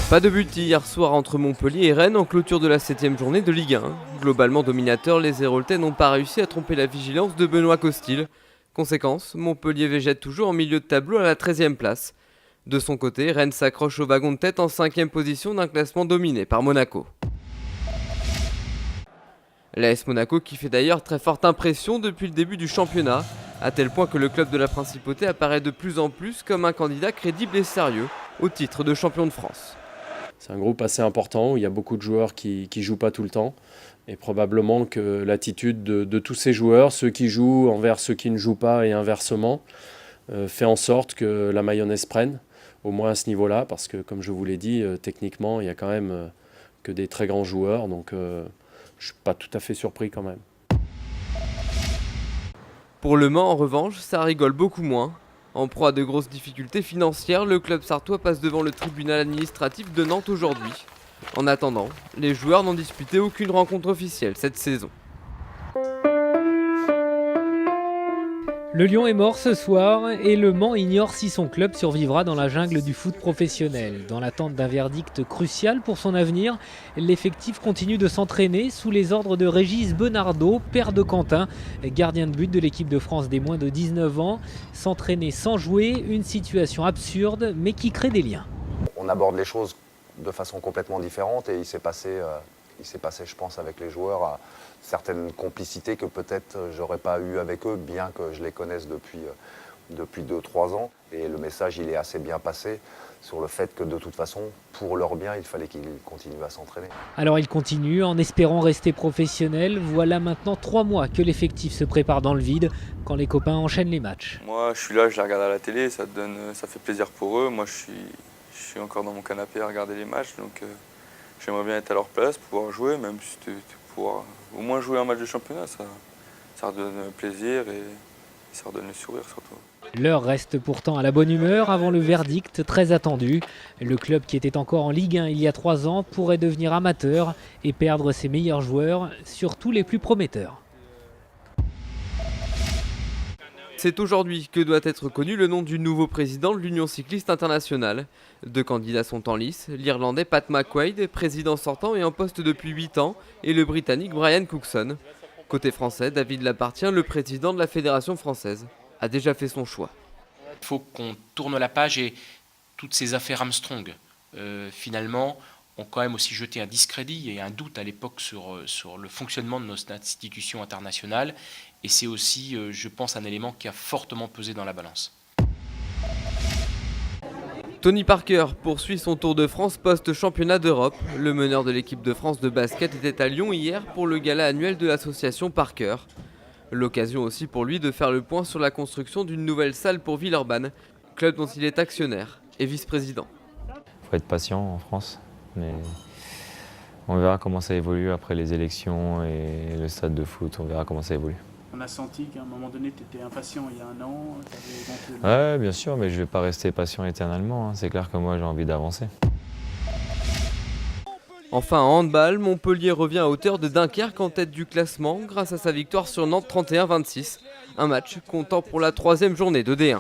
Pas de but hier soir entre Montpellier et Rennes en clôture de la 7ème journée de Ligue 1. Globalement dominateurs, les Héroltais n'ont pas réussi à tromper la vigilance de Benoît Costil. Conséquence, Montpellier végète toujours en milieu de tableau à la 13e place. De son côté, Rennes s'accroche au wagon de tête en 5e position d'un classement dominé par Monaco. L'AS Monaco qui fait d'ailleurs très forte impression depuis le début du championnat, à tel point que le club de la Principauté apparaît de plus en plus comme un candidat crédible et sérieux au titre de champion de France. C'est un groupe assez important où il y a beaucoup de joueurs qui ne jouent pas tout le temps. Et probablement que l'attitude de tous ces joueurs, ceux qui jouent envers ceux qui ne jouent pas et inversement, fait en sorte que la mayonnaise prenne, au moins à ce niveau-là, parce que comme je vous l'ai dit, techniquement, il n'y a quand même que des très grands joueurs, donc je ne suis pas tout à fait surpris quand même. Pour Le Mans, en revanche, ça rigole beaucoup moins. En proie à de grosses difficultés financières, le club sartois passe devant le tribunal administratif de Nantes aujourd'hui. En attendant, les joueurs n'ont disputé aucune rencontre officielle cette saison. Le Lion est mort ce soir et Le Mans ignore si son club survivra dans la jungle du foot professionnel. Dans l'attente d'un verdict crucial pour son avenir, l'effectif continue de s'entraîner sous les ordres de Régis Benardo, père de Quentin, gardien de but de l'équipe de France des moins de 19 ans. S'entraîner sans jouer, une situation absurde mais qui crée des liens. On aborde les choses de façon complètement différente et il s'est passé, je pense, avec les joueurs certaines complicités que peut-être j'aurais pas eu avec eux, bien que je les connaisse depuis 2-3 ans. Et le message, il est assez bien passé sur le fait que de toute façon, pour leur bien, il fallait qu'ils continuent à s'entraîner. Alors ils continuent en espérant rester professionnels. Voilà maintenant 3 mois que l'effectif se prépare dans le vide quand les copains enchaînent les matchs. Moi, je suis là, je les regarde à la télé, ça fait plaisir pour eux. Moi, je suis encore dans mon canapé à regarder les matchs, donc j'aimerais bien être à leur place, pouvoir jouer, même si pouvoir au moins jouer un match de championnat, ça redonne plaisir et ça redonne le sourire surtout. L'heure reste pourtant à la bonne humeur avant le verdict très attendu. Le club qui était encore en Ligue 1 il y a 3 ans pourrait devenir amateur et perdre ses meilleurs joueurs, surtout les plus prometteurs. C'est aujourd'hui que doit être connu le nom du nouveau président de l'Union cycliste internationale. 2 candidats sont en lice, l'Irlandais Pat McQuaid, président sortant et en poste depuis 8 ans, et le Britannique Brian Cookson. Côté français, David Lappartient, le président de la Fédération française, a déjà fait son choix. Il faut qu'on tourne la page et toutes ces affaires Armstrong, finalement, ont quand même aussi jeté un discrédit et un doute à l'époque sur le fonctionnement de nos institutions internationales. Et c'est aussi, je pense, un élément qui a fortement pesé dans la balance. Tony Parker poursuit son Tour de France post-championnat d'Europe. Le meneur de l'équipe de France de basket était à Lyon hier pour le gala annuel de l'association Parker. L'occasion aussi pour lui de faire le point sur la construction d'une nouvelle salle pour Villeurbanne, club dont il est actionnaire et vice-président. Il faut être patient en France, mais on verra comment ça évolue après les élections et le stade de foot, on verra comment ça évolue. On a senti qu'à un moment donné, tu étais impatient il y a 1 an. Ouais, bien sûr, mais je ne vais pas rester patient éternellement. C'est clair que moi, j'ai envie d'avancer. Enfin, en handball, Montpellier revient à hauteur de Dunkerque en tête du classement grâce à sa victoire sur Nantes 31-26. Un match comptant pour la 3e journée de D1.